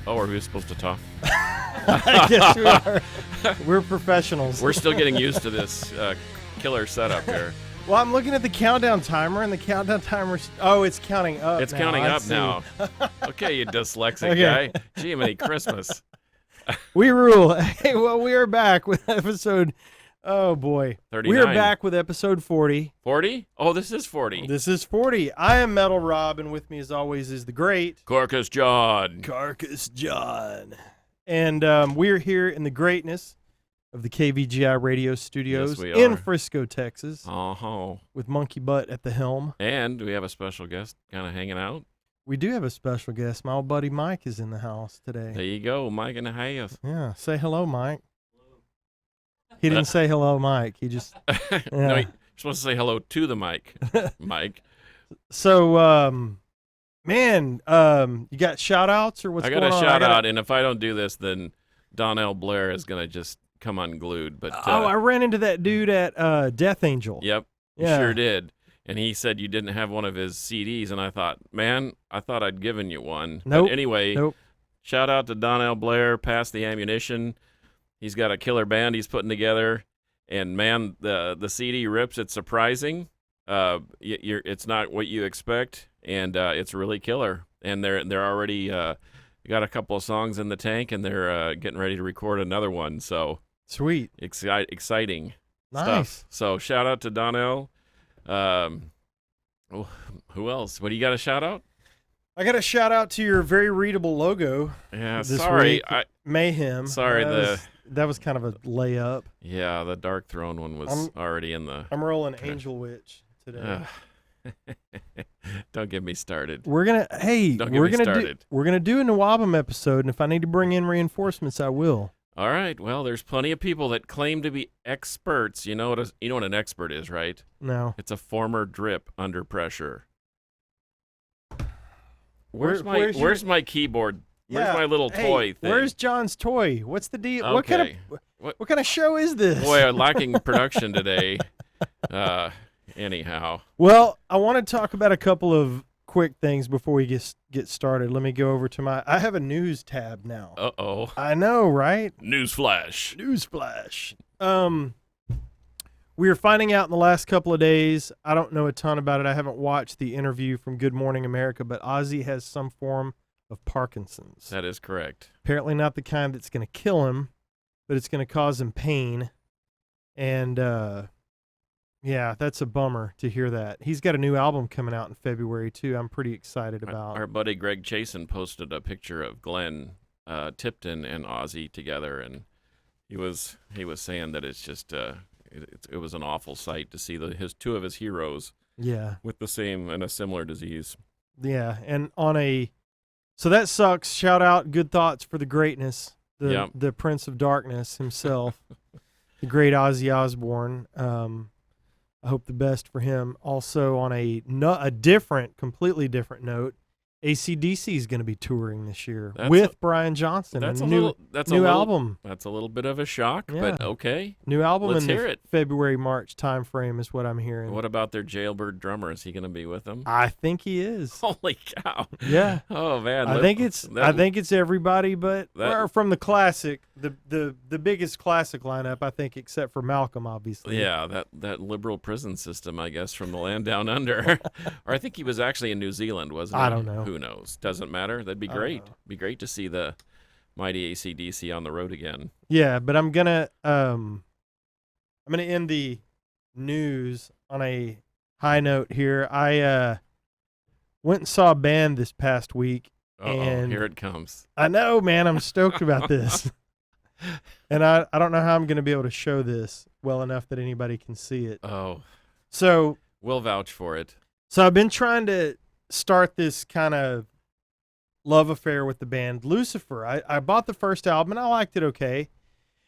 Oh, are we supposed to talk? I guess we are. We're professionals. We're still getting used to this killer setup here. Well, I'm looking at the countdown timer, and the countdown timer. Oh, it's counting up. It's now. counting I up see. now. Okay, you dyslexic Okay. guy. Gee, many Christmas. We rule. Hey, well, we are back with episode. Oh boy, 39. we are back with episode 40. 40? Oh, this is 40. This is 40. I am Metal Rob, and with me, as always, is the great Carcass John. Carcass John. And we're here in the greatness of the KVGI radio studios Yes, we in are. Frisco, Texas, Oh, with Monkey Butt at the helm. and we have a special guest kind of hanging out. We do have a special guest. My old buddy Mike is in the house today. There you go, Mike in the house. Yeah, say hello, Mike. He didn't say hello, Mike. He just No, you're supposed to say hello to the mic, Mike. so man, you got shout outs or what's I got going a on? shout out, and if I don't do this, then Donnell Blair is going to just come unglued. But I ran into that dude at Death Angel. yep, you Yeah. sure did. And he said you didn't have one of his CDs, and I thought, man, I thought I'd given you one. Nope. But anyway, Nope. shout out to Donnell Blair, Pass the Ammunition. He's got a killer band he's putting together, and man, the CD rips. It's surprising. It's not what you expect, and it's really killer. And they're already got a couple of songs in the tank, and they're getting ready to record another one. So Sweet. exciting Nice. stuff. So shout out to Donnell. Who else? What do you got a shout out? I got a shout out to your very readable logo, Yeah, This sorry. week. Mayhem. Sorry, that was kind of a layup. The Dark Throne one was already in the. I'm rolling Angel Witch today. Don't get me started. We're gonna Don't get me started. we're gonna do a Nawabum episode, and if I need to bring in reinforcements, I will. All right. Well, there's plenty of people that claim to be experts. You know what an expert is, right? No. It's a former drip under pressure. Where's Where's my keyboard? Where's Yeah, my little hey, toy thing? Where's John's toy? What's the deal? Okay. What kind of show is this? Boy, I'm lacking production today. Anyhow. Well, I want to talk about a couple of quick things before we get started. Let me go over to I have a news tab now. Uh-oh. I know, right? Newsflash. Newsflash. We were finding out in the last couple of days. I don't know a ton about it. I haven't watched the interview from Good Morning America, but Ozzy has some form of Parkinson's. That is correct. Apparently not the kind that's going to kill him, but it's going to cause him pain. And yeah, that's a bummer to hear that. He's got a new album coming out in February too. I'm pretty excited about. Our buddy Greg Chasen posted a picture of Glenn Tipton and Ozzy together, and he was saying that it's just it was an awful sight to see two of his heroes Yeah. with the same and a similar disease. Yeah, and so that sucks. Shout out, good thoughts for the greatness, the Prince of Darkness himself, the great Ozzy Osbourne. I hope the best for him. Also, on a completely different note, AC/DC is going to be touring this year with Brian Johnson. That's a new album. That's a little bit of a shock, but okay. New album Let's in hear the it. February-March time frame is what I'm hearing. What about their jailbird drummer? Is he going to be with them? I think he is. Holy cow! Yeah. Oh man. I think it's everybody, but or from the classic, the biggest classic lineup, I think, except for Malcolm, obviously. Yeah, that liberal prison system, I guess, from the land down under. Or I think he was actually in New Zealand, wasn't he? I don't know. Who knows? Doesn't matter. That'd be great. Be great to see the mighty AC/DC on the road again. Yeah, but I'm gonna end the news on a high note here. I went and saw a band this past week. And here it comes. I know, man. I'm stoked about this. And I don't know how I'm going to be able to show this well enough that anybody can see it. Oh. So we'll vouch for it. So I've been trying to start this kind of love affair with the band Lucifer. I bought the first album and I liked it okay.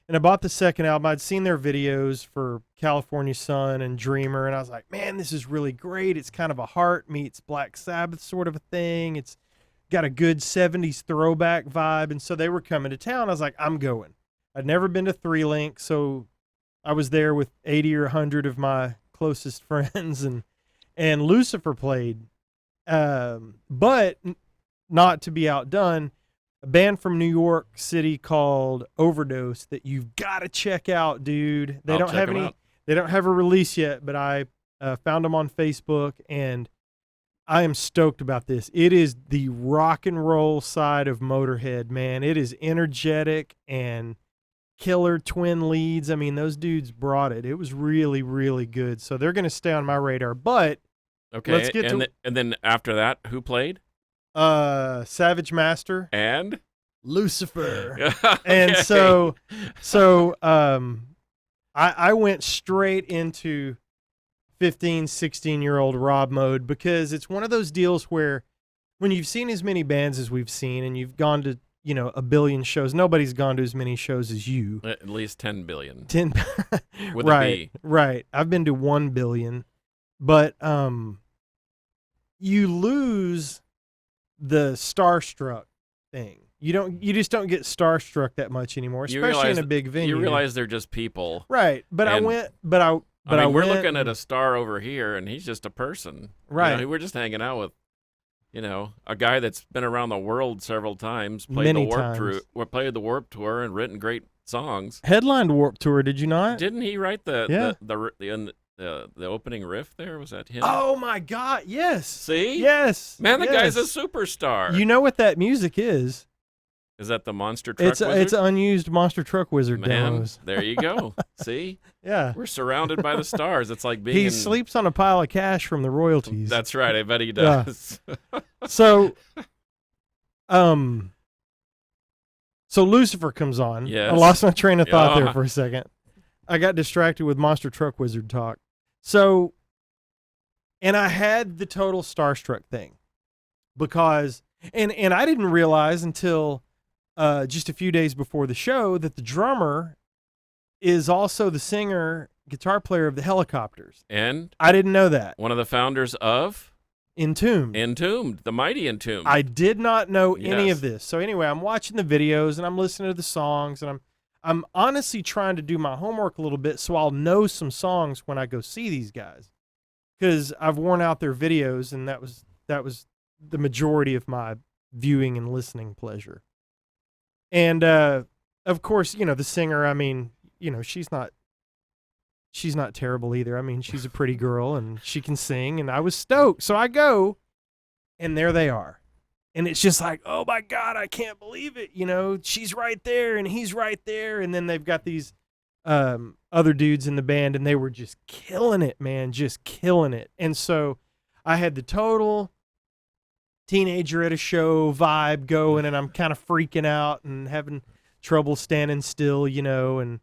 And I bought the second album. I'd seen their videos for California Sun and Dreamer, and I was like, man, this is really great. It's kind of a Heart meets Black Sabbath sort of a thing. It's got a good 70s throwback vibe. And so they were coming to town. I was like, I'm going. I'd never been to Three Link, so I was there with 80 or 100 of my closest friends, and Lucifer played. But not to be outdone, a band from New York City called Overdose that you've got to check out, dude. They I'll don't check have 'em any. out. They don't have a release yet, but I found them on Facebook, and I am stoked about this. It is the rock and roll side of Motorhead, man. It is energetic and killer twin leads. I mean, those dudes brought it. It was really, really good. So they're going to stay on my radar. But Okay, let's get to and then after that, who played? Savage Master, And Lucifer. Okay. And I went straight into 15, 16-year-old Rob mode because it's one of those deals where when you've seen as many bands as we've seen and you've gone to, a billion shows, nobody's gone to as many shows as you. At least 10 billion. 10 With a right, B. right. I've been to 1 billion, but you lose the starstruck thing. You just don't get starstruck that much anymore, You especially realize in a big venue. You realize they're just people. right, but I and- went, but I We're went looking at and- a star over here, and he's just a person. Right. We're just hanging out with, a guy that's been around the world several times, Many played times. the Warp Tour, and written great songs. headlined Warped Tour. Did you not? Didn't he write Yeah. the opening riff there? Was that him? Oh my God! Yes. See? Yes. Man, the guy's a yes. superstar. You know what that music is? Is that the Monster Truck It's Wizard? it's unused Monster Truck Wizard Man, demos. there you go. See? Yeah. We're surrounded by the stars. It's like being He in... sleeps on a pile of cash from the royalties. That's right. I bet he Yeah. does. So, so Lucifer comes on. Yes. I lost my train of thought Yeah. there for a second. I got distracted with Monster Truck Wizard talk. So, and I had the total starstruck thing because, and I didn't realize until just a few days before the show that the drummer is also the singer, guitar player of the Helicopters. And I didn't know that. one of the founders of Entombed. Entombed, the mighty Entombed. I did not know any Yes. of this. So anyway, I'm watching the videos and I'm listening to the songs and I'm honestly trying to do my homework a little bit so I'll know some songs when I go see these guys. Cuz I've worn out their videos and that was the majority of my viewing and listening pleasure. And of course, the singer, I mean, she's not terrible either. I mean, she's a pretty girl and she can sing and I was stoked. So I go and there they are. And it's just like, oh my God, I can't believe it. She's right there and he's right there. And then they've got these other dudes in the band and they were just killing it, man, just killing it. And so I had the total teenager at a show vibe going and I'm kind of freaking out and having trouble standing still, and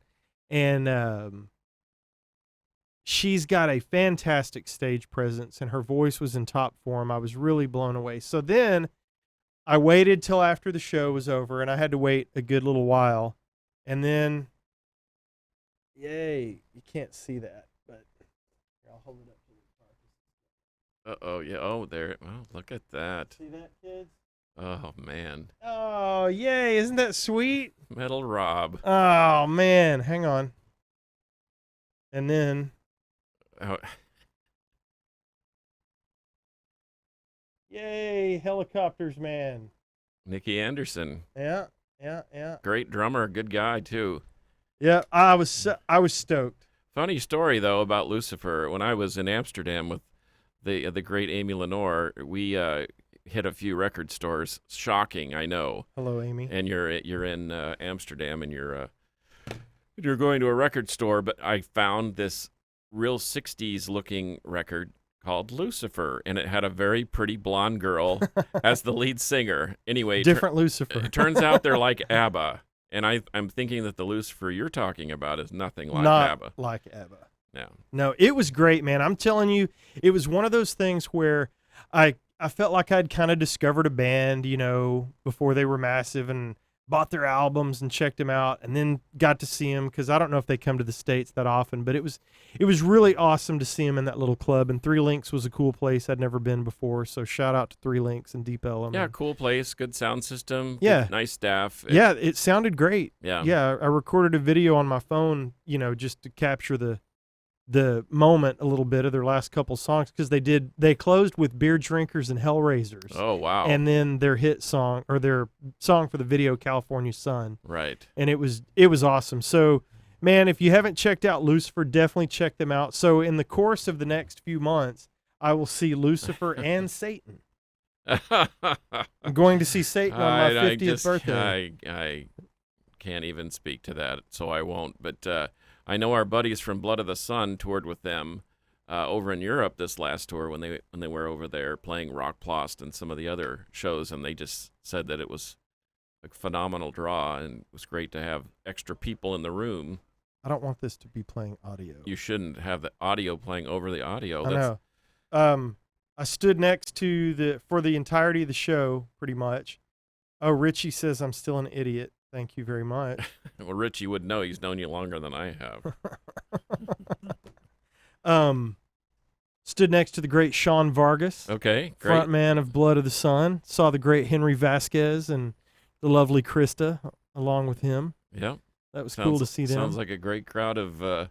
she's got a fantastic stage presence and her voice was in top form. I was really blown away. So then I waited till after the show was over and I had to wait a good little while. And then, yay, you can't see that, but here, I'll hold it up to the Uh-oh, yeah. Oh, there. Oh, look at that. See that, kids? Oh, man. Oh, yay, isn't that sweet? Metal Rob. Oh, man, hang on. And then, Oh, yay, Helicopters, man. Nicky Anderson. Yeah. Great drummer. Good guy, too. Yeah, I was stoked. Funny story, though, about Lucifer. When I was in Amsterdam with the great Amy Lenore, we hit a few record stores. Shocking, I know. Hello, Amy. And you're in Amsterdam, and you're going to a record store. But I found this real '60s looking record called Lucifer, and it had a very pretty blonde girl as the lead singer. Anyway, Different Lucifer. it turns out they're like ABBA, and I'm thinking that the Lucifer you're talking about is nothing like Not ABBA. like ABBA. No. No, it was great, man. I'm telling you, it was one of those things where I felt like I'd kind of discovered a band, before they were massive and bought their albums and checked them out and then got to see them because I don't know if they come to the States that often, but it was really awesome to see them in that little club. And Three Links was a cool place I'd never been before. So shout out to Three Links and Deep Ellum. Yeah, cool place, good sound system. Yeah. Good, nice staff. Yeah, it sounded great. Yeah. Yeah, I recorded a video on my phone, just to capture the the moment a little bit of their last couple songs, because they closed with Beer Drinkers and Hellraisers. Oh, wow. And then their hit song, or their song for the video, California Sun. Right. And it was awesome. So, man, if you haven't checked out Lucifer, definitely check them out. So in the course of the next few months, I will see Lucifer and Satan. I'm going to see Satan on my 50th birthday. I can't even speak to that, so I won't. But I know our buddies from Blood of the Sun toured with them over in Europe this last tour when they were over there playing Rockplost and some of the other shows, and they just said that it was a phenomenal draw and it was great to have extra people in the room. I don't want this to be playing audio. You shouldn't have the audio playing over the audio. I know. I stood next to for the entirety of the show, pretty much. Oh, Richie says I'm still an idiot. Thank you very much. Well, Richie would know. He's known you longer than I have. Stood next to the great Sean Vargas. Okay, great. Front man of Blood of the Sun. Saw the great Henry Vasquez and the lovely Krista along with him. Yeah. That was cool to see them. Sounds like a great crowd of the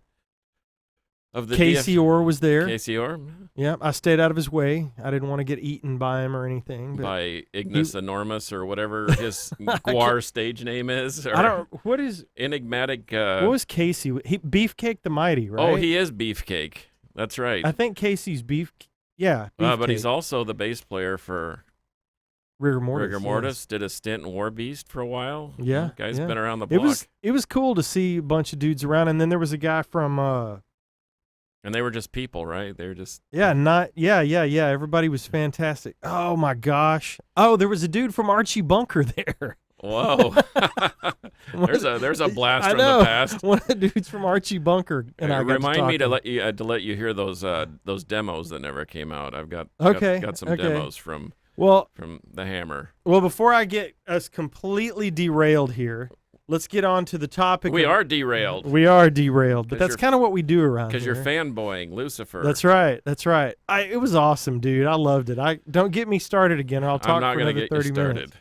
Casey Orr was there. Casey Orr? Yeah, I stayed out of his way. I didn't want to get eaten by him or anything. But by Ignis Enormous or whatever his Guar stage name is. Or I don't. What is enigmatic? What was Casey? Beefcake the Mighty, right? Oh, he is Beefcake. That's right. I think Casey's Beef. Yeah, but he's also the bass player for Rigor Mortis. Rigor Mortis. Yes. Did a stint in War Beast for a while. Yeah, Guy's yeah. been around the block. It was cool to see a bunch of dudes around, and then there was a guy from. And they were just people, right? They were just yeah. Everybody was fantastic. Oh my gosh. Oh, there was a dude from Archie Bunker there. Whoa. there's a blast from the past. One of the dudes from Archie Bunker and I remind me to let you hear those demos that never came out. I've got some demos from the Hammer. Well, before I get us completely derailed here, let's get on to the topic. We are derailed, but that's kind of what we do around here. Because you're fanboying Lucifer. That's right. It was awesome, dude. I loved it. Don't get me started again. I'll talk for another 30 minutes.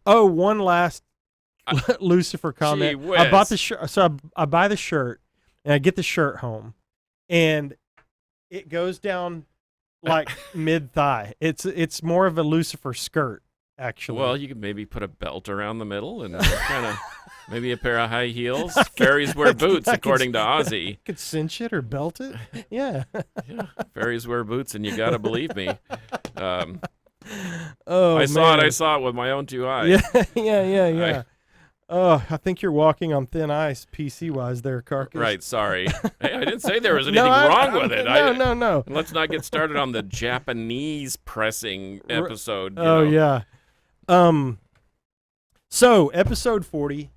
Oh, one last Lucifer comment. I bought the shirt, so I buy the shirt, and I get the shirt home, and it goes down like mid thigh. It's more of a Lucifer skirt, actually. Well, you could maybe put a belt around the middle and kind of maybe a pair of high heels. Fairies wear boots, according to Ozzy. Could cinch it or belt it. Yeah. Yeah. Fairies wear boots, and you gotta believe me. I saw it with my own two eyes. Yeah. I think you're walking on thin ice, PC-wise there, Carcass. Right, sorry. Hey, I didn't say there was anything wrong with it. No. Let's not get started on the Japanese pressing episode. Yeah. So, episode 40,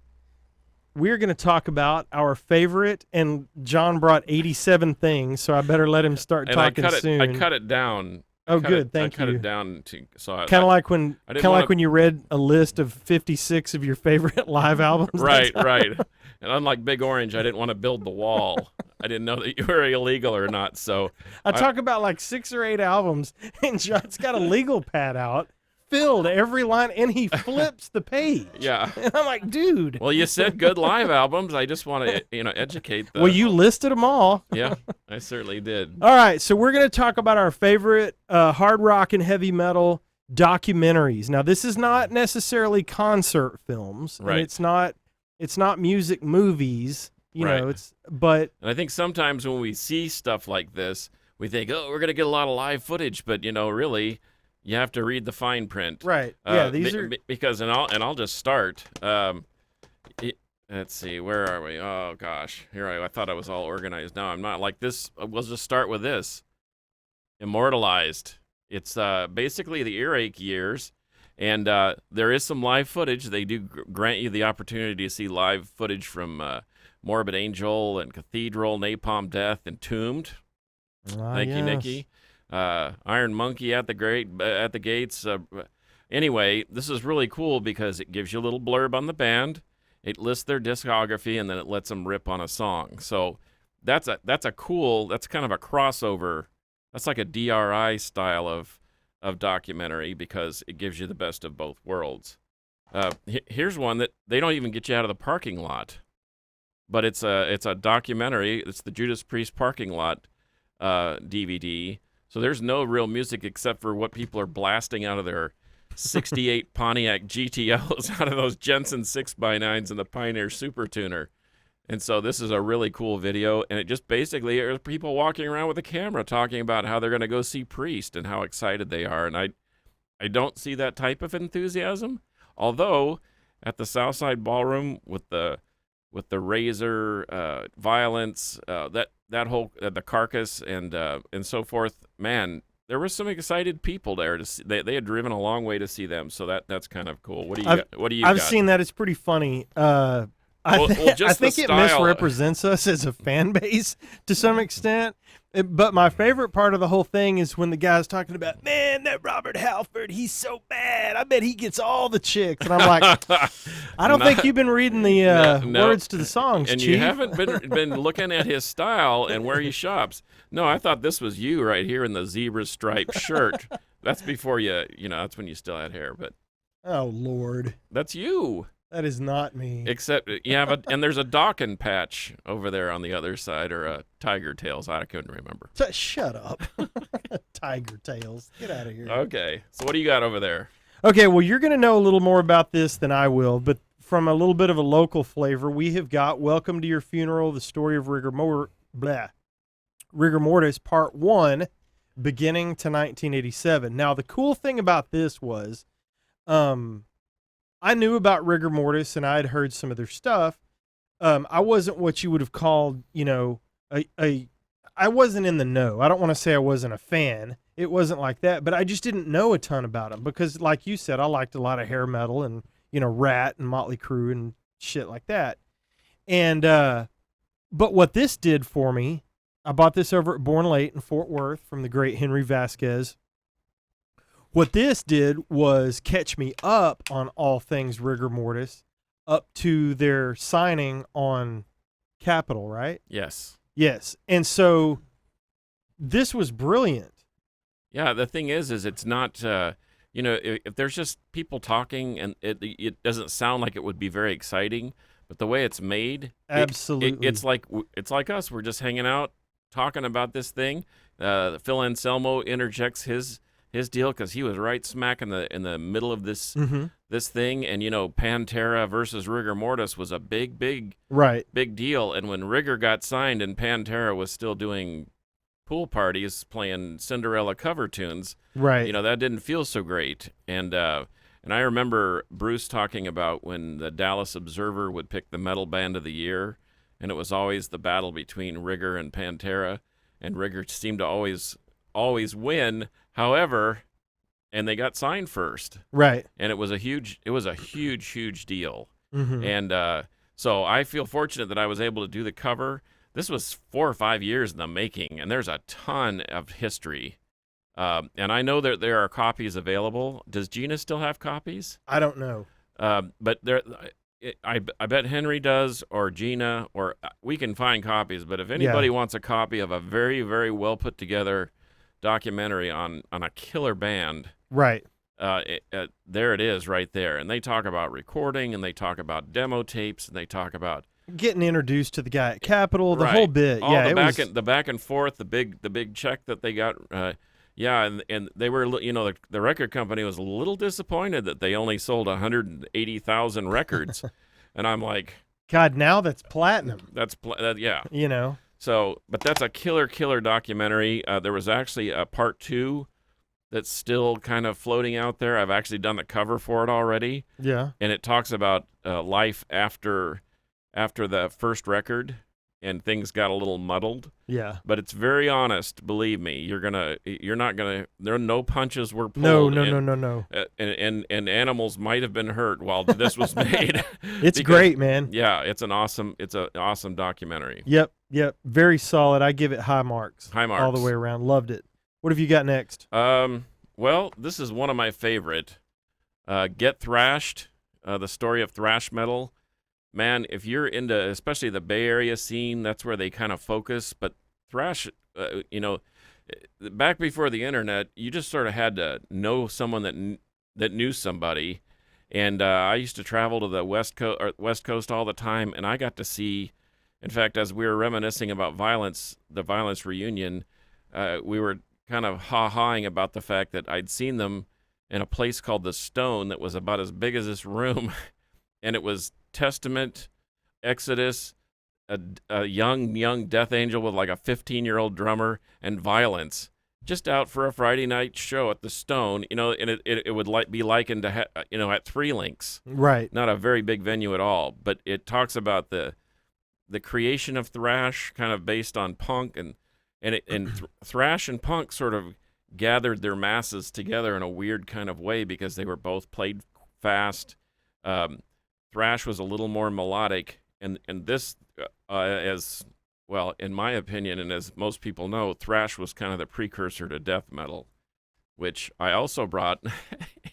we're going to talk about our favorite, and John brought 87 things, so I better let him start talking soon. I cut it down. Oh, good. Thank you. I cut it down kind of like when you read a list of 56 of your favorite live albums. Right. And unlike Big Orange, I didn't want to build the wall. I didn't know that you were illegal or not. So I talk about like 6 or 8 albums, and John's got a legal pad out, filled every line, and he flips the page. Yeah. And I'm like, dude. Well, you said good live albums. I just want to, educate Well, you listed them all. Yeah, I certainly did. All right, so we're going to talk about our favorite hard rock and heavy metal documentaries. Now, this is not necessarily concert films, right? And it's not music movies, know. And I think sometimes when we see stuff like this, we think, oh, we're going to get a lot of live footage, but really. You have to read the fine print, right? Yeah, these are because I'll just start. Let's see, where are we? Oh gosh, here I thought I was all organized. Now I'm not. Like this, we'll just start with this. Immortalized. It's basically the earache years, and there is some live footage. They do grant you the opportunity to see live footage from Morbid Angel and Cathedral, Napalm Death, Entombed. Thank you, Nikki. Iron Monkey at the gates. Anyway, this is really cool because it gives you a little blurb on the band. It lists their discography, and then it lets them rip on a song. So that's kind of a crossover. That's like a DRI style of documentary because it gives you the best of both worlds. Here's one that they don't even get you out of the parking lot. but it's a documentary. It's the Judas Priest parking lot DVD. So there's no real music except for what people are blasting out of their 68 Pontiac GTOs out of those Jensen 6x9s and the Pioneer Super Tuner. And so this is a really cool video, and it just basically are people walking around with a camera talking about how they're going to go see Priest and how excited they are. And I don't see that type of enthusiasm, although at the Southside Ballroom with the Razor violence, that whole the Carcass and so forth, man, there were some excited people there to see. They had driven a long way to see them, so that's kind of cool. What do you got? What do you I've got? seen that. It's pretty funny. I Well, think just the it style. misrepresents us as a fan base to some extent. But my favorite part of the whole thing is when the guy's talking about, man, that Robert Halford, he's so bad. I bet he gets all the chicks. And I'm like, I don't think you've been reading the no. words to the songs, And Chief. you haven't been looking at his style and where he shops. No, I thought this was you right here in the zebra striped shirt. That's before that's when you still had hair, but Oh, Lord. that's you. That is not me. Except you have and there's a Dawkins patch over there on the other side, or a Tiger Tails. I couldn't remember. Shut up. Tiger Tails. Get out of here. Okay, so what do you got over there? Okay, well, you're going to know a little more about this than I will, but from a little bit of a local flavor, we have got Welcome to Your Funeral, the story of Rigor Mortis, Part 1, beginning to 1987. Now, the cool thing about this was I knew about Rigor Mortis, and I had heard some of their stuff. I wasn't what you would have called, I wasn't in the know. I don't want to say I wasn't a fan. It wasn't like that, but I just didn't know a ton about them because, like you said, I liked a lot of hair metal and, Rat and Motley Crue and shit like that. And, but what this did for me, I bought this over at Born Late in Fort Worth from the great Henry Vasquez. What this did was catch me up on all things Rigor Mortis up to their signing on Capitol, right? Yes. Yes. And so this was brilliant. Yeah, the thing is it's not, if there's just people talking and it doesn't sound like it would be very exciting, but the way it's made, Absolutely. it's like us. We're just hanging out, talking about this thing. Phil Anselmo interjects his deal because he was right smack in the middle of this this thing, and Pantera versus Rigor Mortis was a big deal. And when Rigor got signed and Pantera was still doing pool parties playing Cinderella cover tunes, right? That didn't feel so great. And I remember Bruce talking about when the Dallas Observer would pick the metal band of the year, and it was always the battle between Rigor and Pantera, and Rigor seemed to always win. However, and they got signed first, right? And it was a huge deal. Mm-hmm. And so I feel fortunate that I was able to do the cover. This was 4 or 5 years in the making, and there's a ton of history. And I know that there are copies available. Does Gina still have copies? I don't know. But I bet Henry does, or Gina, or we can find copies. But if anybody wants a copy of a very, very well put together documentary on a killer band, right? There it is, right there. And they talk about recording, and they talk about demo tapes, and they talk about getting introduced to the guy at Capitol, the right. whole bit. All yeah, the back and forth, the big check that they got. And they were, the record company was a little disappointed that they only sold 180,000 records, and I'm like, God, now that's platinum. Yeah. So, but that's a killer documentary. There was actually a part 2 that's still kind of floating out there. I've actually done the cover for it already. Yeah. And it talks about life after the first record, and things got a little muddled. Yeah. But it's very honest, believe me. No punches were pulled. No. And animals might have been hurt while this was made. It's great, man. Yeah, it's an awesome documentary. Yep. Very solid. I give it high marks. High marks. All the way around. Loved it. What have you got next? Well, this is one of my favorite. Get Thrashed, the story of thrash metal. Man, if you're into, especially the Bay Area scene, that's where they kind of focus. But thrash, back before the internet, you just sort of had to know someone that knew somebody. And I used to travel to the West Coast all the time, and I got to see In fact, as we were reminiscing about the Violence reunion, we were kind of ha-haing about the fact that I'd seen them in a place called the Stone that was about as big as this room, and it was Testament, Exodus, a young Death Angel with like a 15-year-old drummer, and Violence, just out for a Friday night show at the Stone. And it would be likened to at Three Links, Right. not a very big venue at all, but it talks about the creation of thrash, kind of based on punk, and thrash and punk sort of gathered their masses together in a weird kind of way because they were both played fast. Thrash was a little more melodic, and this, as well, in my opinion, and as most people know, thrash was kind of the precursor to death metal, which I also brought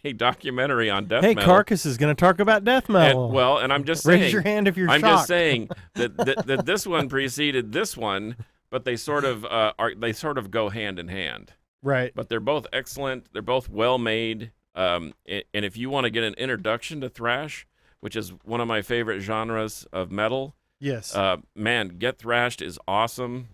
a documentary on death metal. Hey, Carcass is going to talk about death metal. And I'm just saying. Raise your hand if you're I'm shocked. just saying that this one preceded this one, but they sort of go hand in hand. Right. But they're both excellent. They're both well made. And if you want to get an introduction to thrash, which is one of my favorite genres of metal, Yes. man, Get Thrashed is awesome.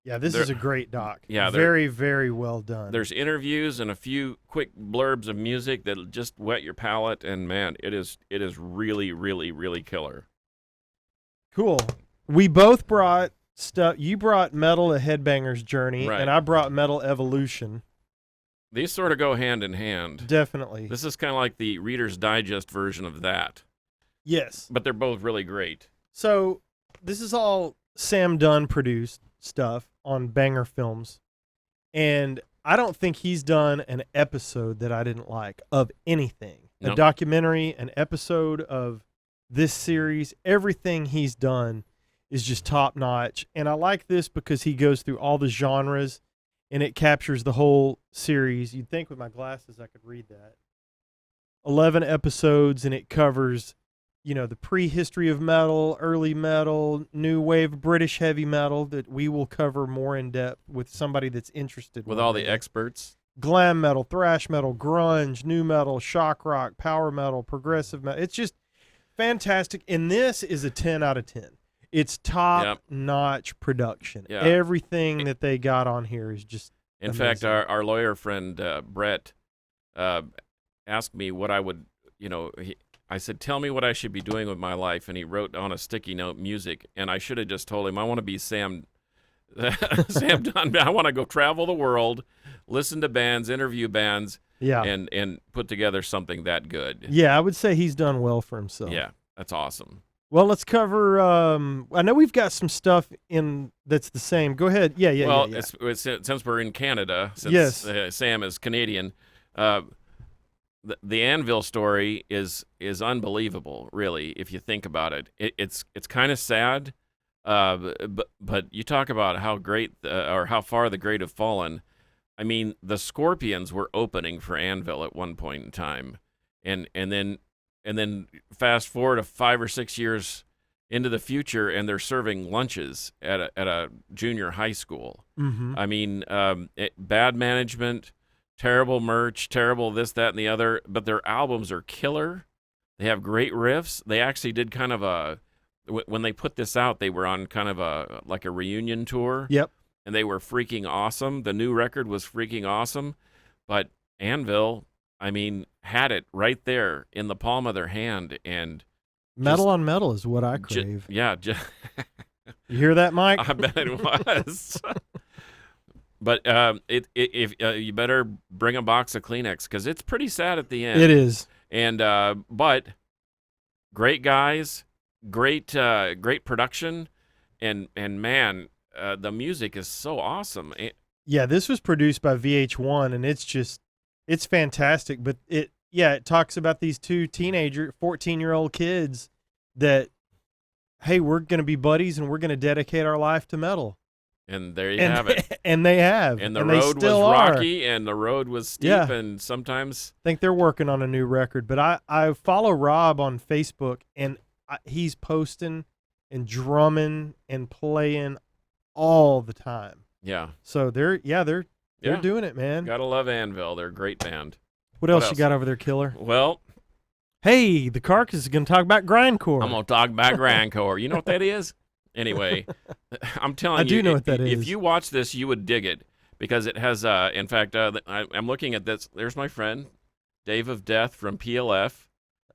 Yeah, this is a great doc. Yeah, very, very well done. There's interviews and a few quick blurbs of music that'll just whet your palate, and man, it is really, really, really killer. Cool. We both brought stuff. You brought Metal: A Headbanger's Journey, Right. and I brought Metal Evolution. These sort of go hand in hand. Definitely. This is kind of like the Reader's Digest version of that, Yes. but they're both really great. So this is all Sam Dunn produced stuff on Banger Films, and I don't think he's done an episode that I didn't like of anything. Nope. A documentary, an episode of this series, everything he's done is just top notch. And I like this because he goes through all the genres and it captures the whole series. You'd think with my glasses I could read that. 11 episodes, and it covers, the prehistory of metal, early metal, new wave British heavy metal that we will cover more in depth with somebody that's interested. With one all the day. experts. Glam metal, thrash metal, grunge, new metal, shock rock, power metal, progressive metal. It's just fantastic. And this is a 10 out of 10. It's top-notch production. Yeah. Everything that they got on here is just In amazing. fact, our lawyer friend, Brett, asked me what I would, I said, tell me what I should be doing with my life. And he wrote on a sticky note music. And I should have just told him, I want to be Sam Dunn. I want to go travel the world, listen to bands, interview bands, Yeah. and put together something that good. Yeah, I would say he's done well for himself. Yeah, that's awesome. Well, let's cover. I know we've got some stuff in that's the same. Go ahead. Yeah. Well, yeah. since we're in Canada, since Yes. Sam is Canadian, the Anvil story is unbelievable, really, if you think about it. It's kind of sad, but you talk about how great or how far the great have fallen. I mean, the Scorpions were opening for Anvil at one point in time, and then fast forward to 5 or 6 years into the future, and they're serving lunches at a junior high school. Mm-hmm. I mean, bad management, terrible merch, terrible this, that, and the other, but their albums are killer. They have great riffs. They actually did kind of when they put this out, they were on kind of like a reunion tour. Yep. And they were freaking awesome. The new record was freaking awesome. But Anvil, I mean, had it right there in the palm of their hand. And Metal on metal is what I crave. You hear that, Mike? I bet it was. But if you better bring a box of Kleenex because it's pretty sad at the end. It is. And but great guys, great production, and man, the music is so awesome. Yeah, this was produced by VH1, and it's fantastic. But it talks about these two 14-year-old kids that, hey, we're going to be buddies and we're going to dedicate our life to metal. And there you have it. And they have. And the and road they was still rocky, and the road was steep, Yeah. and sometimes. I think they're working on a new record. But I follow Rob on Facebook, and he's posting and drumming and playing all the time. Yeah. So they're doing it, man. Gotta love Anvil. They're a great band. What else you got over there, Killer? Well, Hey, the Carcass is going to talk about grindcore. I'm gonna talk about grindcore. You know what that is? Anyway, I'm telling I you, do know what that if is. you watch this, you would dig it because it has. In fact, I'm looking at this. There's my friend, Dave of Death from PLF,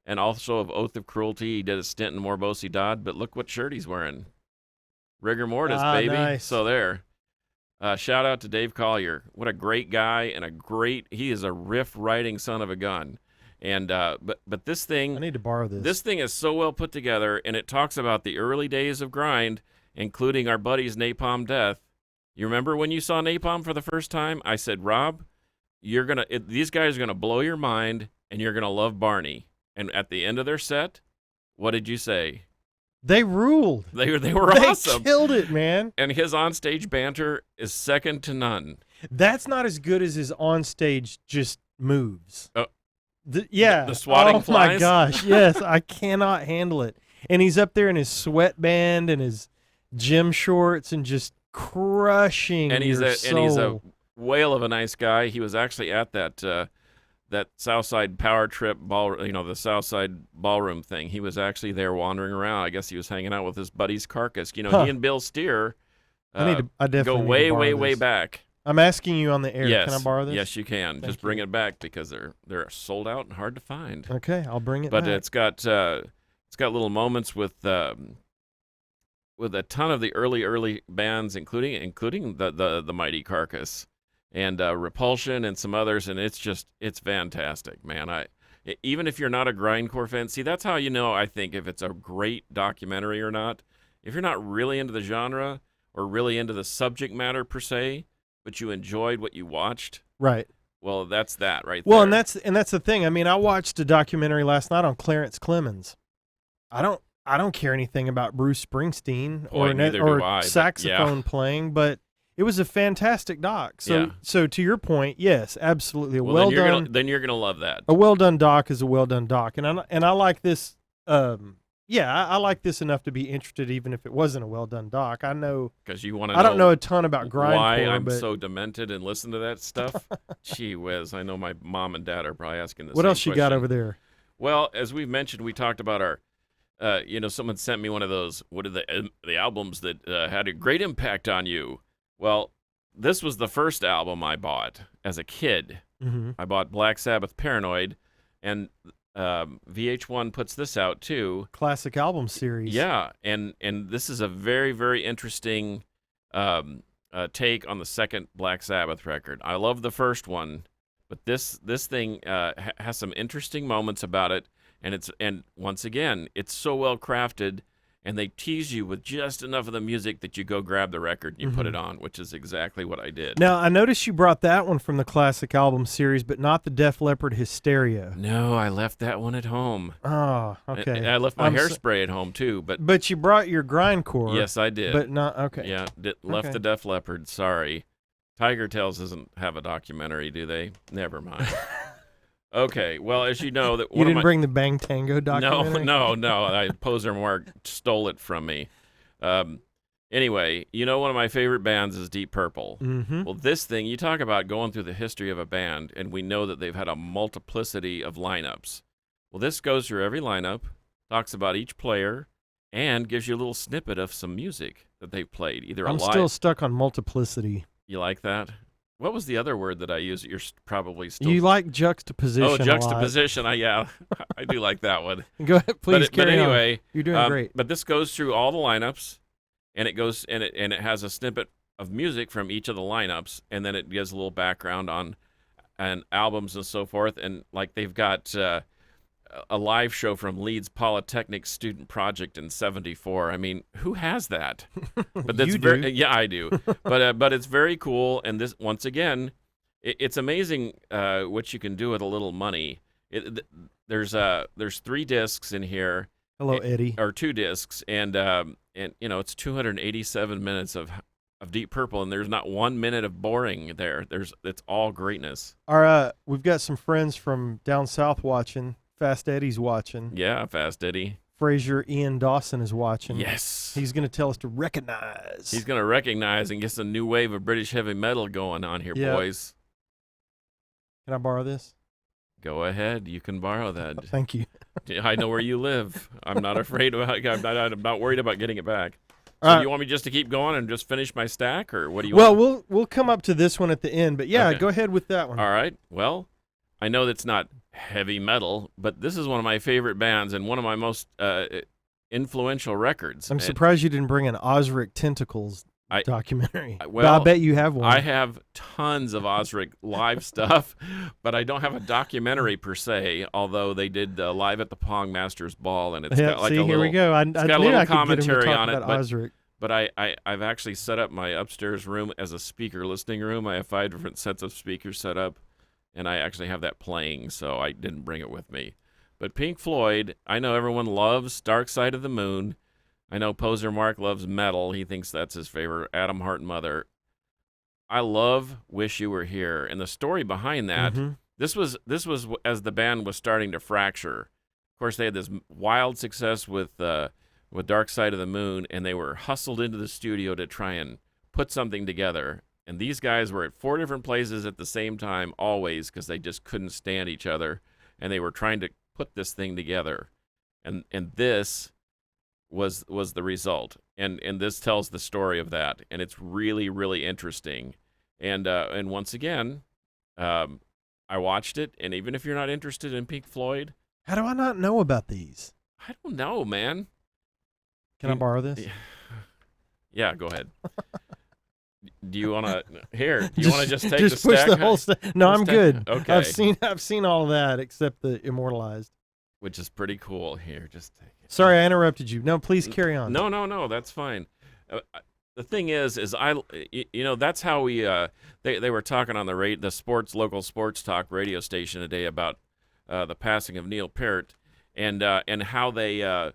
and also of Oath of Cruelty. He did a stint in Morbosi Dodd, but look what shirt he's wearing. Rigor mortis, Ah, baby. nice. So there. Shout out to Dave Collier. What a great guy and he is a riff writing son of a gun. And but this I thing need to borrow this. this thing is so well put together, and it talks about the early days of grind, including our buddy's Napalm Death. You remember when you saw Napalm for the first time? I said, Rob, these guys are gonna blow your mind, and you're gonna love Barney. And at the end of their set, what did you say? They ruled. They were They awesome. killed it, man. And his onstage banter is second to none. That's not as good as his onstage just moves. Oh. Yeah. The swatting Oh my flies? gosh. Yes, I cannot handle it. And he's up there in his sweatband and his gym shorts and just crushing And he's your a soul. whale of a nice guy. He was actually at that Southside Power Trip ball, the Southside Ballroom thing. He was actually there wandering around. I guess he was hanging out with his buddy's Carcass. Huh. He and Bill Steer I definitely go need to way, borrow way, way this. back. I'm asking you on the air. Yes, Can I borrow this? yes, you can. Thank Just bring it back because they're sold out and hard to find. Okay, I'll bring it But back. it's got little moments with a ton of the early bands, including the Mighty Carcass and Repulsion and some others, and it's fantastic, man. Even if you're not a grindcore fan, see, that's how you know, I think, if it's a great documentary or not. If you're not really into the genre or really into the subject matter per se, but you enjoyed what you watched, Right. well, that's that right Well, there. and that's the thing. I mean, I watched a documentary last night on Clarence Clemens. I don't care anything about Bruce Springsteen Boy, neither do I, but saxophone playing, but it was a fantastic doc. So to your point, yes, absolutely, well, done. then you're gonna love that. A well done doc is a well done doc, and I like this. I like this enough to be interested, even if it wasn't a well done doc. I know Because you want to. I don't know a ton about grindcore, why I'm but so demented and listen to that stuff. Gee whiz, I know my mom and dad are probably asking this. what else you got over there? Well, as we've mentioned, we talked about our. Someone sent me one of those. What are the albums that had a great impact on you? Well, this was the first album I bought as a kid. Mm-hmm. I bought Black Sabbath Paranoid, and VH1 puts this out too. Classic album series. Yeah, and this is a very, very interesting take on the second Black Sabbath record. I love the first one, but this thing has some interesting moments about it, and once again, it's so well crafted, and they tease you with just enough of the music that you go grab the record and you put it on, which is exactly what I did. Now, I noticed you brought that one from the classic album series, but not the Def Leppard Hysteria. No, I left that one at home. Oh, okay. I left my I'm hairspray at home too, But you brought your grindcore. yes, I did. But not okay. Yeah, left Okay. the Def Leppard. Sorry. Tiger Tales doesn't have a documentary, do they? Never mind. Okay, well, as you know, that You didn't bring the Bang Tango documentary? No. Poser Mark stole it from me. Anyway, one of my favorite bands is Deep Purple. Mm-hmm. Well, this thing, you talk about going through the history of a band, and we know that they've had a multiplicity of lineups. Well, this goes through every lineup, talks about each player, and gives you a little snippet of some music that they've played. Either I'm a live. still stuck on multiplicity. You like that? What was the other word that I used? You're probably still. You like juxtaposition. Oh, a lot. juxtaposition. I do like that one. Go ahead, please but carry on. anyway, You're doing great. But this goes through all the lineups, and it has a snippet of music from each of the lineups, and then it gives a little background on albums and so forth. And like they've got a live show from Leeds Polytechnic Student Project in '74. I mean, who has that? But that's You very do. yeah, I do. But it's very cool. And this once again, it's amazing what you can do with a little money. There's 3 discs in here. Hello, Eddie. Or 2 discs, and it's 287 minutes of Deep Purple, and there's not 1 minute of boring there. It's all greatness. We've got some friends from down south watching. Fast Eddie's watching. Yeah, Fast Eddie. Fraser Ian Dawson is watching. Yes. He's going to tell us to recognize. He's going to recognize and get some new wave of British heavy metal going on here, Yeah. boys. Can I borrow this? Go ahead. You can borrow that. Thank you. I know where you live. I'm not afraid about I'm not worried about getting it back. So do you want me just to keep going and just finish my stack, or what do you Well, want? we'll come up to this one at the end, but yeah, Okay. go ahead with that one. All right. Well, I know that's not heavy metal, but this is one of my favorite bands and one of my most influential records. I'm And surprised you didn't bring an Osric Tentacles I- documentary. well, I bet you have one. I have tons of Osric live stuff, but I don't have a documentary per se, although they did Live at the Pong Masters Ball, and it's yeah, got like see, a here little... we go. I got a knew little I could get him to commentary talk on it, about but- Osric. But I've actually set up my upstairs room as a speaker listening room. I have 5 different sets of speakers set up, and I actually have that playing, so I didn't bring it with me. But Pink Floyd, I know everyone loves Dark Side of the Moon. I know Poser Mark loves metal. He thinks that's his favorite. Adam Hart Mother. I love Wish You Were Here. And the story behind that, Mhm. this was as the band was starting to fracture. Of course, they had this wild success with Dark Side of the Moon, and they were hustled into the studio to try and put something together. And these guys were at 4 different places at the same time, always, because they just couldn't stand each other. And they were trying to put this thing together. And this was the result. And this tells the story of that. And it's really, really interesting. And once again, I watched it. And even if you're not interested in Pink Floyd, How do I not know about these? I don't know, man. Can I borrow this? Yeah, go ahead. Do you want to here? Do you want to just take just the push stack? the whole stack? No, Just I'm take- good. Okay. I've seen all of that except the immortalized. Which is pretty cool. Here, just take it. Sorry, I interrupted you. No, please carry on. No, that's fine. The thing is that's how we they were talking on the local sports talk radio station today about the passing of Neil Peart and how they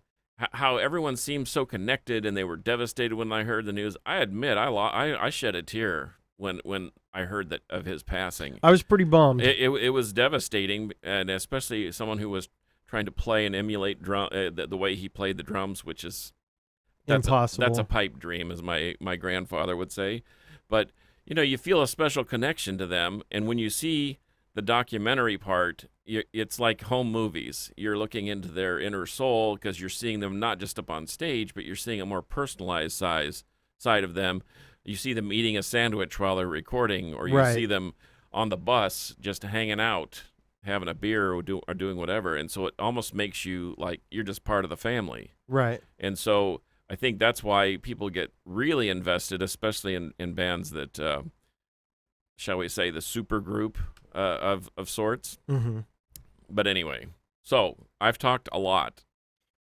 how everyone seemed so connected, and they were devastated when I heard the news. I admit I shed a tear when I heard that of his passing. I was pretty bummed. It was devastating, and especially someone who was trying to play and emulate the way he played the drums, which is Impossible. That's a pipe dream, as my grandfather would say. But you feel a special connection to them, and when you see the documentary part, it's like home movies. You're looking into their inner soul because you're seeing them not just up on stage, but you're seeing a more personalized side of them. You see them eating a sandwich while they're recording, or you Right. see them on the bus just hanging out, having a beer or doing whatever. And so it almost makes you like you're just part of the family. Right. And so I think that's why people get really invested, especially in bands that, shall we say, the super group of sorts. Mm-hmm. But anyway, so I've talked a lot.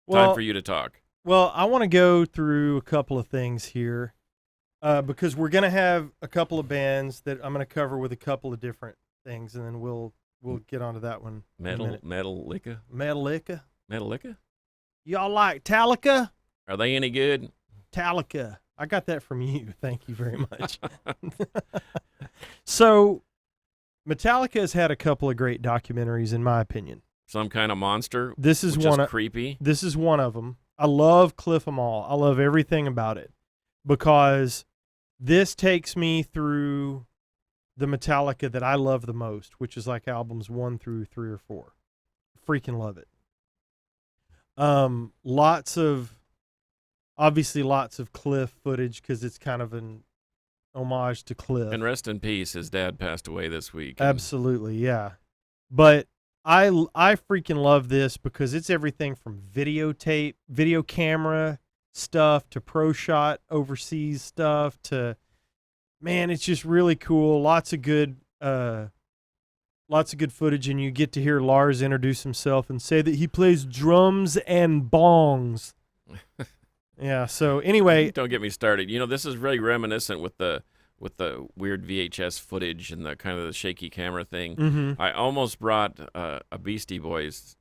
Well, Time for you to talk. Well, I want to go through a couple of things here because we're going to have a couple of bands that I'm going to cover with a couple of different things, and then we'll get onto that one. in a minute. Metallica? Metallica. Y'all like Metallica? Are they any good? Metallica. I got that from you. Thank you very much. So, Metallica has had a couple of great documentaries, in my opinion. Some kind of monster? This is which one is of creepy. This is one of them. I love Cliff 'Em All. I love everything about it because this takes me through the Metallica that I love the most, which is like albums 1 through 3 or 4. Freaking love it. Obviously lots of Cliff footage because it's kind of an homage to Cliff. And rest in peace, his dad passed away this week. and Absolutely, yeah. But I freaking love this because it's everything from videotape, video camera stuff to pro shot overseas stuff to, man, it's just really cool. Lots of good footage, and you get to hear Lars introduce himself and say that he plays drums and bongs. Yeah. So anyway, Don't get me started. This is really reminiscent with the weird VHS footage and the kind of the shaky camera thing. mhm. I almost brought a Beastie Boys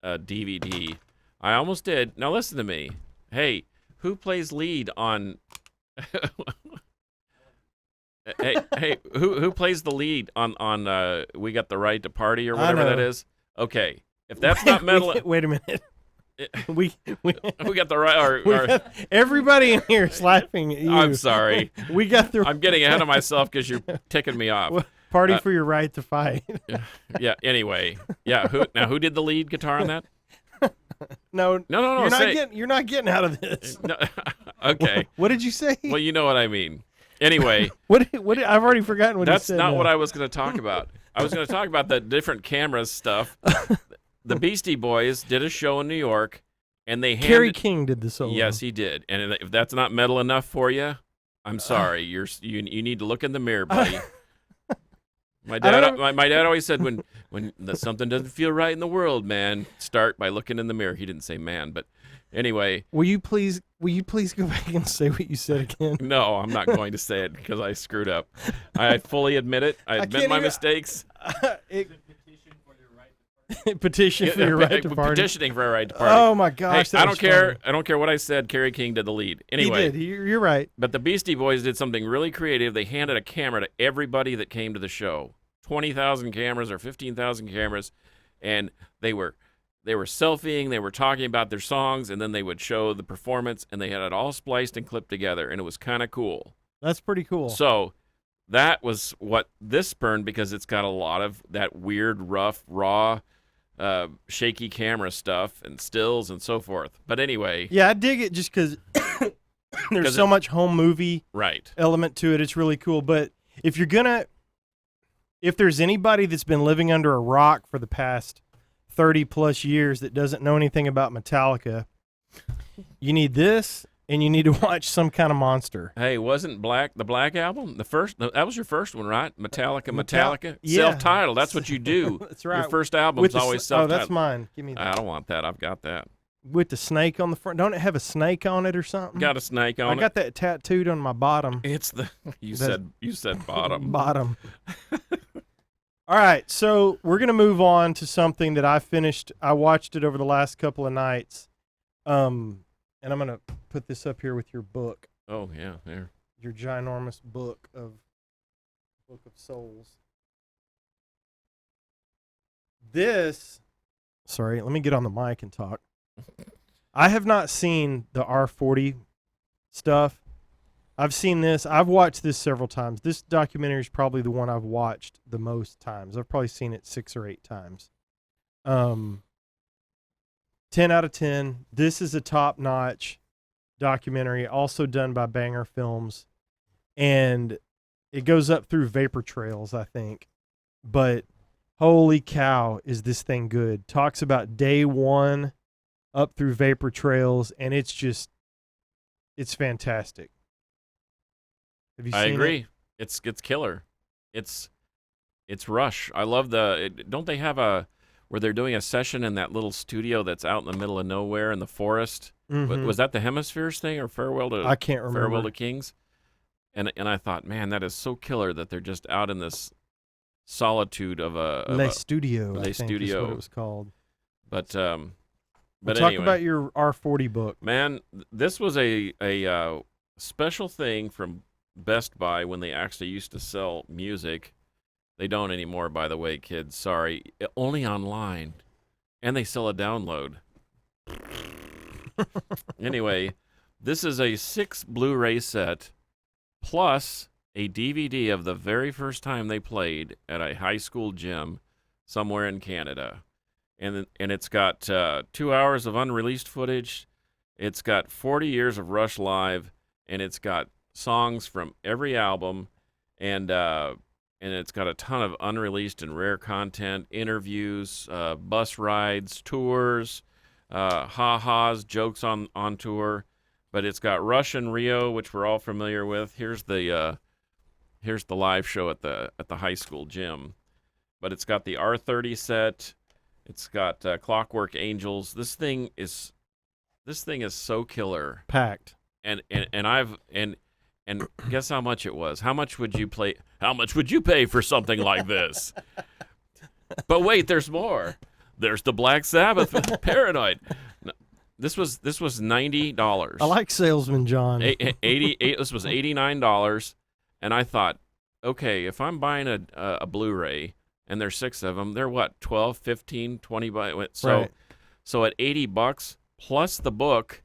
DVD. I almost did. Now listen to me. Hey, who plays lead on? hey, who plays the lead on We Got the Right to Party or I whatever that know. is? Okay, if that's not metal, Wait a minute. we we got the right. we Or, got, everybody in here is laughing at you. I'm sorry. We got the I'm getting ahead of myself because you're ticking me off. party for your right to fight. Yeah. Anyway. Yeah. Who did the lead guitar on that? No, No. you're not getting out of this. No, okay. What did you say? Well, you know what I mean. Anyway, I've already forgotten what you that's said. not now. what I was going to talk about. I was going to talk about the different cameras stuff. The Beastie Boys did a show in New York, and they handed. Kerry King did the solo. Yes, he did. And if that's not metal enough for you, I'm sorry. You need to look in the mirror, buddy. My dad always said when something doesn't feel right in the world, man, start by looking in the mirror. He didn't say man, but anyway. Will you please go back and say what you said again? No, I'm not going to say it because I screwed up. I fully admit it. I admit my mistakes. Petition for your right to party. Petitioning for a right to party. Oh my gosh! Hey, I don't care. I don't care what I said. Kerry King did the lead. Anyway, he did. You're right. But the Beastie Boys did something really creative. They handed a camera to everybody that came to the show. 20,000 cameras or 15,000 cameras, and they were selfieing. They were talking about their songs, and then they would show the performance, and they had it all spliced and clipped together, and it was kind of cool. That's pretty cool. So that was what this spurned, because it's got a lot of that weird, rough, raw, shaky camera stuff and stills and so forth. But anyway, yeah, I dig it just because there's so much home movie element to it. It's really cool. But if there's anybody that's been living under a rock for the past 30 plus years that doesn't know anything about Metallica, you need this, and you need to watch Some Kind of Monster. Hey, wasn't the Black Album that was your first one, right? Metallica, yeah. Self-titled. That's what you do. That's right. Your first album is always self-titled. Oh, that's mine. Give me that. I don't want that. I've got that. With the snake on the front. Don't it have a snake on it or something? Got a snake on it. I got that tattooed on my bottom. It's the you said bottom. Bottom. All right, so we're gonna move on to something that I finished. I watched it over the last couple of nights, and I'm gonna put this up here with your book. Oh yeah, there. Your ginormous Book of Souls. Sorry, let me get on the mic and talk. I have not seen the R40 stuff. I've seen this. I've watched this several times. This documentary is probably the one I've watched the most times. I've probably seen it 6 or 8 times. 10 out of 10. This is a top-notch documentary, also done by Banger Films. And it goes up through Vapor Trails, I think. But holy cow, is this thing good. Talks about day one up through Vapor Trails, and it's fantastic. Have you seen I agree. it? It's killer. It's Rush. I love don't they have where they're doing a session in that little studio that's out in the middle of nowhere in the forest? Mm-hmm. Was that the Hemispheres thing or Farewell to I can't remember. Farewell to Kings? And I thought, man, that is so killer that they're just out in this solitude of Le Studio. Le I think Studio. is what it was called. But Talk anyway, about your R40 book. man, this was a special thing from Best Buy when they actually used to sell music. They don't anymore, by the way, kids. Sorry. Only online. And they sell a download. Anyway, this is a 6 Blu-ray set plus a DVD of the very first time they played at a high school gym somewhere in Canada. And it's got 2 hours of unreleased footage. It's got 40 years of Rush Live, and it's got songs from every album, and it's got a ton of unreleased and rare content, interviews, bus rides, tours, ha-has, jokes on tour. But it's got Rush and Rio, which we're all familiar with. Here's the live show at the high school gym. But it's got the R30 set. It's got Clockwork Angels. This thing is so killer. Packed. And guess how much it was? How much would you pay for something like this? But wait, there's more. There's the Black Sabbath with Paranoid. No, this was $90. I like Salesman John. This was $89, and I thought, okay, if I'm buying a Blu-ray and there's 6 of them, they're what, 12, 15, 20 bucks? So at $80 plus the book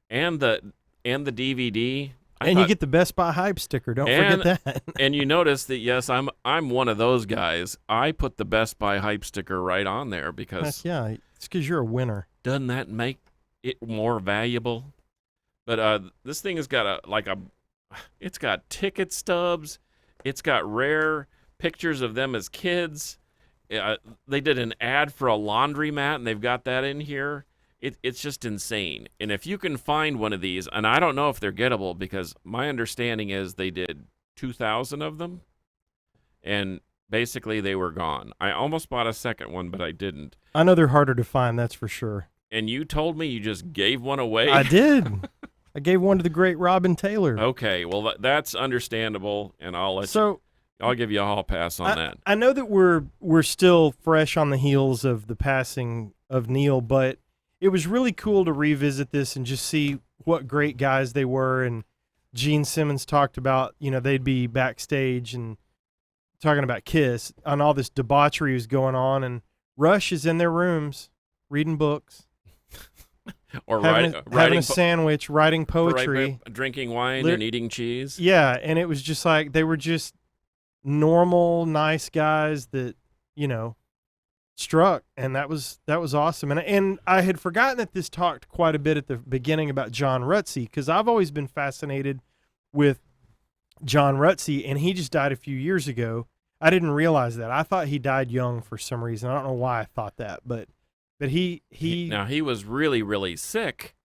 and the DVD. You get the Best Buy hype sticker. Don't forget that. And you notice that, yes, I'm one of those guys. I put the Best Buy hype sticker right on there because it's because you're a winner. doesn't that make it more valuable? But this thing has got it's got ticket stubs, it's got rare pictures of them as kids. They did an ad for a laundromat, and they've got that in here. It's just insane. And if you can find one of these, and I don't know if they're gettable, because my understanding is they did 2,000 of them, and basically they were gone. I almost bought a second one, but I didn't. I know they're harder to find, that's for sure. And you told me you just gave one away. I did. I gave one to the great Robin Taylor. Okay, well that's understandable, and I'll give you a hall pass on that. I know that we're still fresh on the heels of the passing of Neil, but it was really cool to revisit this and just see what great guys they were. And Gene Simmons talked about, they'd be backstage and talking about Kiss and all this debauchery was going on, and Rush is in their rooms reading books. Or having a sandwich, writing poetry, drinking wine, and eating cheese. Yeah, and it was just like they were just normal, nice guys that struck, and that was awesome. And I had forgotten that this talked quite a bit at the beginning about John Rutsey, because I've always been fascinated with John Rutsey, and he just died a few years ago. I didn't realize that. I thought he died young for some reason. I don't know why I thought that, but he now he was really, really sick,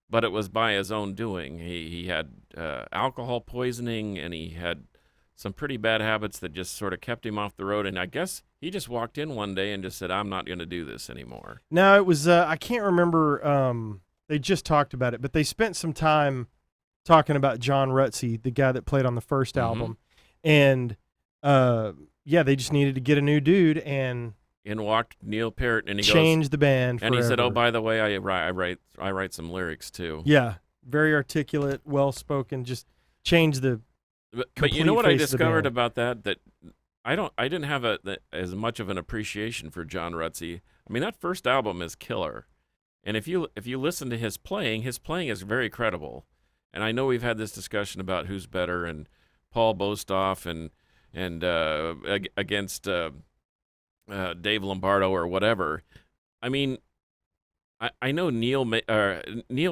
but it was by his own doing. He had alcohol poisoning, and he had some pretty bad habits that just sort of kept him off the road. And I guess he just walked in one day and just said, "I'm not going to do this anymore." No, it was I can't remember. They just talked about it, but they spent some time talking about John Rutsey, the guy that played on the first album, and they just needed to get a new dude, and in walked Neil Peart, and he changed the band forever. And he said, "Oh, by the way, I write some lyrics too." Yeah, very articulate, well spoken. Just changed the. But you know what I discovered about that? That I didn't have as much of an appreciation for John Rutsey. I mean, that first album is killer, and if you listen to his playing is very credible. And I know we've had this discussion about who's better, and Paul Bostoff and against Dave Lombardo or whatever. I mean, I know Neil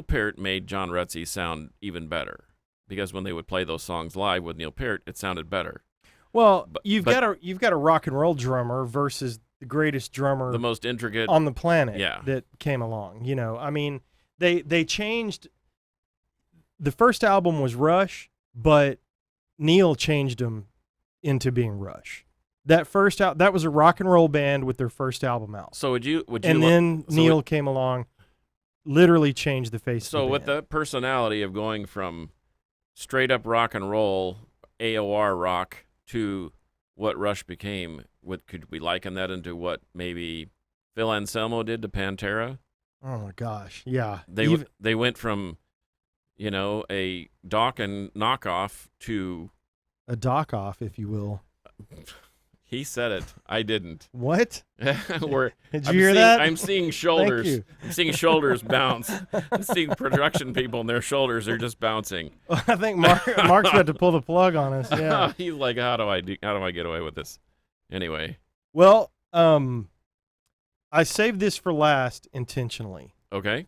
Peart made John Rutsey sound even better, because when they would play those songs live with Neil Peart, it sounded better. Well, you've got a rock and roll drummer versus the greatest drummer, the most intricate on the planet, yeah, that came along. I mean, they changed. The first album was Rush, but Neil changed them into being Rush. That that was a rock and roll band with their first album out. So would you? And then Neil came along, literally changed the face. So of the with band. the personality of going from straight up rock and roll, AOR rock, to what Rush became, could we liken that into what maybe Phil Anselmo did to Pantera? Oh my gosh, yeah. They went from, a Dawkins knockoff to a dock off, if you will. He said it. I didn't. What? Did you hear that? I'm seeing shoulders. Thank you. I'm seeing shoulders bounce. I'm seeing production people, and their shoulders are just bouncing. I think Mark's about to pull the plug on us. Yeah. He's like, how do I get away with this? Anyway. Well, I saved this for last intentionally. Okay.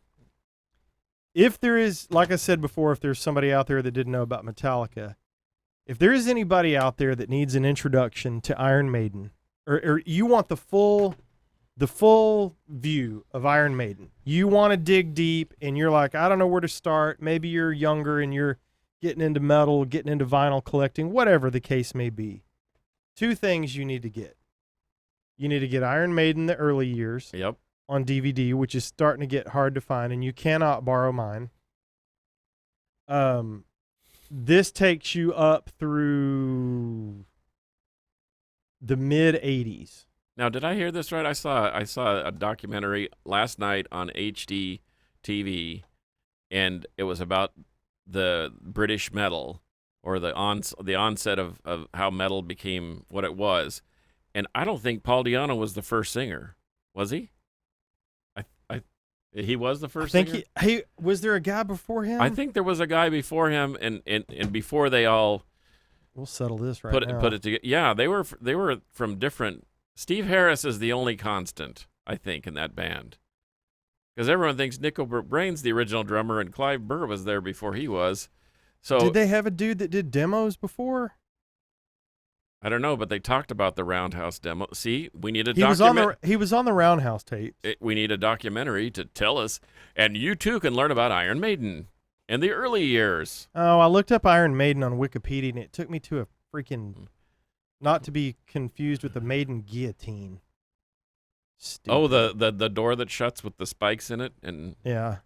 If there is, like I said before, if there's somebody out there that didn't know about Metallica, if there is anybody out there that needs an introduction to Iron Maiden, or you want the full view of Iron Maiden, you want to dig deep, and you're like, I don't know where to start. Maybe you're younger and you're getting into metal, getting into vinyl collecting, whatever the case may be. Two things you need to get. You need to get Iron Maiden the early years. Yep. On DVD, which is starting to get hard to find, and you cannot borrow mine. This takes you up through the mid 80s. Now, did I hear this right? I saw a documentary last night on HD TV, and it was about the British metal, or the onset of how metal became what it was. And I don't think Paul Di'Anno was the first singer, was he? He was the first singer? He was there a guy before him? I think there was a guy before him, and before they all we'll settle this right now. Put it together. Yeah, they were from different. Steve Harris is the only constant, I think, in that band. because everyone thinks Nickelback Brain's the original drummer, and Clive Burr was there before he was. So Did they have a dude that did demos before? I don't know, but they talked about the Roundhouse demo. See, we need a He was on the Roundhouse tape. we need a documentary to tell us, and you too can learn about Iron Maiden in the early years. Oh, I looked up Iron Maiden on Wikipedia, and it took me to a freaking, not to be confused with the Maiden guillotine. Stupid. Oh, the door that shuts with the spikes in it, and yeah.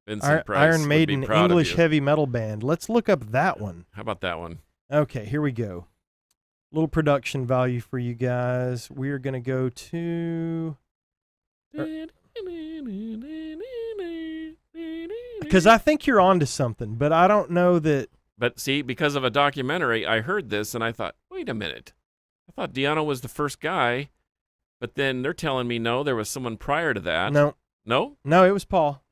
Vincent Price Iron would Maiden be proud of English you. heavy metal band. Let's look up that one. How about that one? Okay, here we go. Little production value for you guys. We are going to go to, because I think you're onto something, but I don't know that. But see, because of a documentary, I heard this and I thought, wait a minute. I thought Diano was the first guy, but then they're telling me no, there was someone prior to that. No, it was Paul.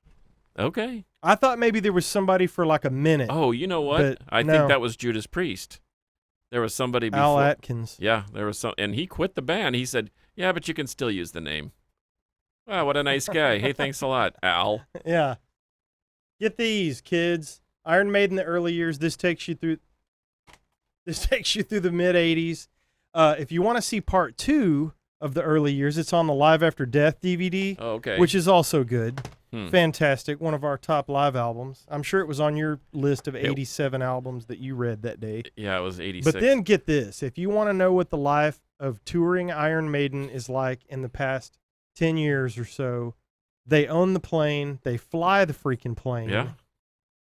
Okay. I thought maybe there was somebody for like a minute. Oh, you know what? But I no. think that was Judas Priest. There was somebody before. Al Atkins. Yeah, there was some, and he quit the band. He said, "Yeah, but you can still use the name." Wow, what a nice guy. Hey, thanks a lot, Al. Yeah. Get these, kids. Iron Maiden, the early years. This takes you through the mid '80s. If you want to see part 2 of the early years, it's on the Live After Death DVD, Oh, okay. which is also good. Hmm. Fantastic. One of our top live albums. I'm sure it was on your list of 87 albums that you read that day. Yeah, it was 86. But then get this. If you want to know what the life of touring Iron Maiden is like in the past 10 years or so, they own the plane. They fly the freaking plane. Yeah.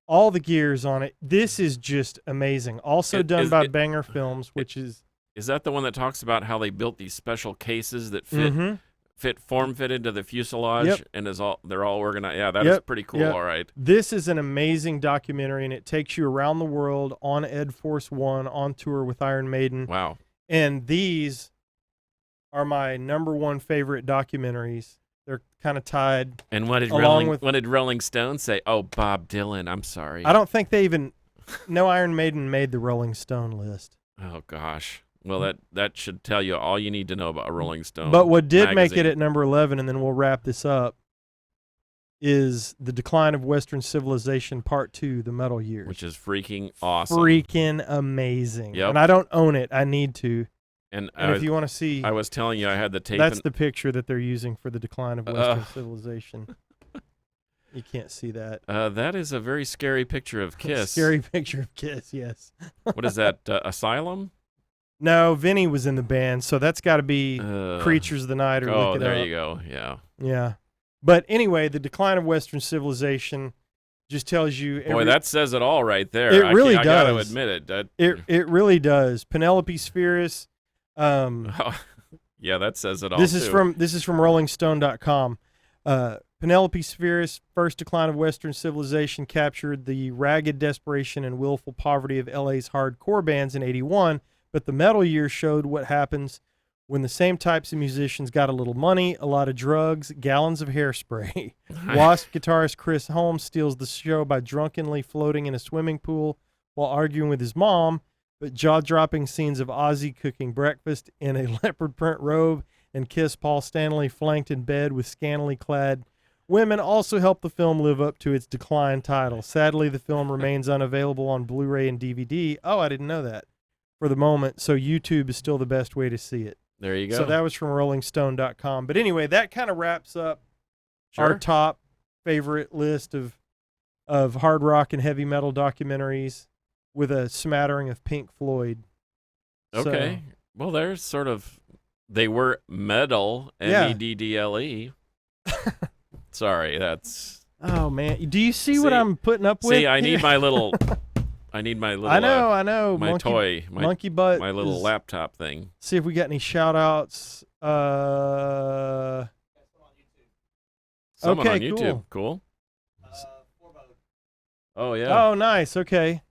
All the gears on it. This is just amazing. Also done by Banger Films, which is... Is that the one that talks about how they built these special cases that fit form fit into the fuselage? Yep. And they're all organized? Yeah, that is pretty cool. Yep. All right. This is an amazing documentary, and it takes you around the world on Ed Force One on tour with Iron Maiden. Wow. And these are my number one favorite documentaries. They're kind of tied. And what did Along Rolling Stone say? Oh, Bob Dylan. I'm sorry. I don't think they even... No Iron Maiden made the Rolling Stone list. Oh gosh. Well, that should tell you all you need to know about a Rolling Stone. But what did make magazine. it at number 11, and then we'll wrap this up, is The Decline of Western Civilization Part 2, The Metal Years. which is freaking awesome. Freaking amazing. Yep. And I don't own it. I need to. And And if you want to see, I was telling you I had the tape. that's and- the picture that they're using for The Decline of Western Civilization. You can't see that. that is a very scary picture of Kiss. Scary picture of Kiss, yes. What is that? Asylum? No, Vinny was in the band, so that's got to be Creatures of the Night or Oh, Look It there Up. you go. Yeah. Yeah. But anyway, The Decline of Western Civilization just tells you... Boy, that says it all right there. It really I got to does. admit it. That, It really does. Penelope Spheris. yeah, that says it all. This too. is from RollingStone.com. Penelope Spheris' first Decline of Western Civilization captured the ragged desperation and willful poverty of LA's hardcore bands in '81, but the metal years showed what happens when the same types of musicians got a little money, a lot of drugs, gallons of hairspray. Wasp guitarist Chris Holmes steals the show by drunkenly floating in a swimming pool while arguing with his mom, but jaw-dropping scenes of Ozzy cooking breakfast in a leopard print robe and Kiss Paul Stanley flanked in bed with scantily clad women also helped the film live up to its decline title. Sadly, the film remains unavailable on Blu-ray and DVD. Oh, I didn't know that for the moment, so YouTube is still the best way to see it. There you go. So that was from RollingStone.com. But anyway, that kind of wraps up Sure. our top favorite list of hard rock and heavy metal documentaries with a smattering of Pink Floyd. Okay. Well, there's sort of, they were metal, Yeah. MEDDLE. Sorry, that's. Oh man, do you see what See- I'm putting up with? See, I need here? my little. I need my little. I know. My toy, monkey butt. my little is- laptop thing. See if we got any shout outs. Someone Okay, on YouTube. Cool. Oh yeah. Oh, nice. Okay.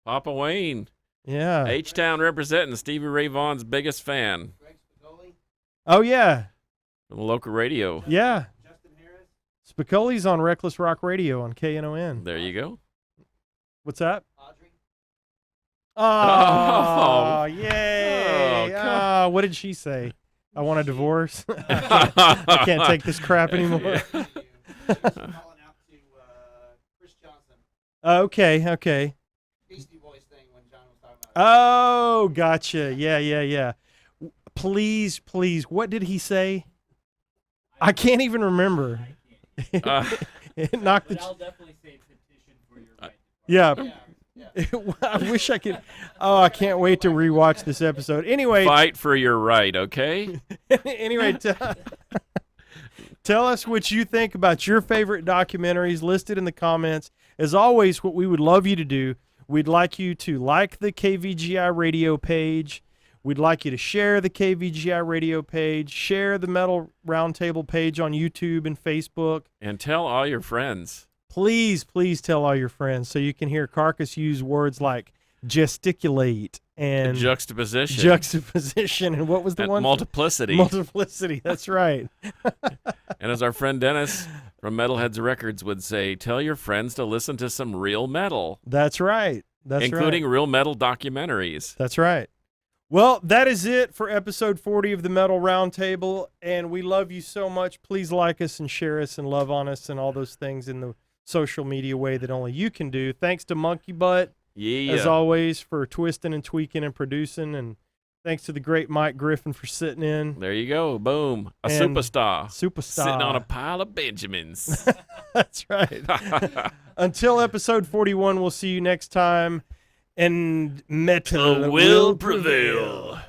Papa Wayne, Yeah. H Town representing, Stevie Ray Vaughan's biggest fan Oh yeah. from the local radio. Yeah. Spicoli's on Reckless Rock Radio on KNON. There you go. What's that? Oh. Oh, yay. Oh, come- What did she say? I want a divorce. I can't take this crap anymore. Calling out to Chris Johnson, Okay. Beastie Boys thing when John was talking about. Oh, gotcha. Yeah. Please, what did he say? I can't even remember. It knocked the. I'll definitely say petition for your right. Yeah. Yeah. I wish I could. Oh, I can't wait to rewatch this episode. Anyway, Fight for your right, okay? anyway, tell us what you think about your favorite documentaries listed in the comments. As always, what we would love you to do, we'd like you to like the KVGI radio page. We'd like you to share the KVGI radio page, share the Metal Roundtable page on YouTube and Facebook. And tell all your friends. Please tell all your friends so you can hear Carcass use words like gesticulate and Juxtaposition. and what was the and one? multiplicity. Multiplicity. That's right. And as our friend Dennis from Metalheads Records would say, tell your friends to listen to some real metal, That's right. including real metal documentaries. That's right. Well, that is it for episode 40 of the Metal Roundtable, and we love you so much. Please like us and share us and love on us and all those things in the social media way that only you can do. Thanks to Monkey Butt, Yeah. as always, for twisting and tweaking and producing, and thanks to the great Mike Griffin for sitting in. There you go. Boom. A And superstar. Superstar. Sitting on a pile of Benjamins. That's right. Until episode 41, we'll see you next time. And metal will prevail.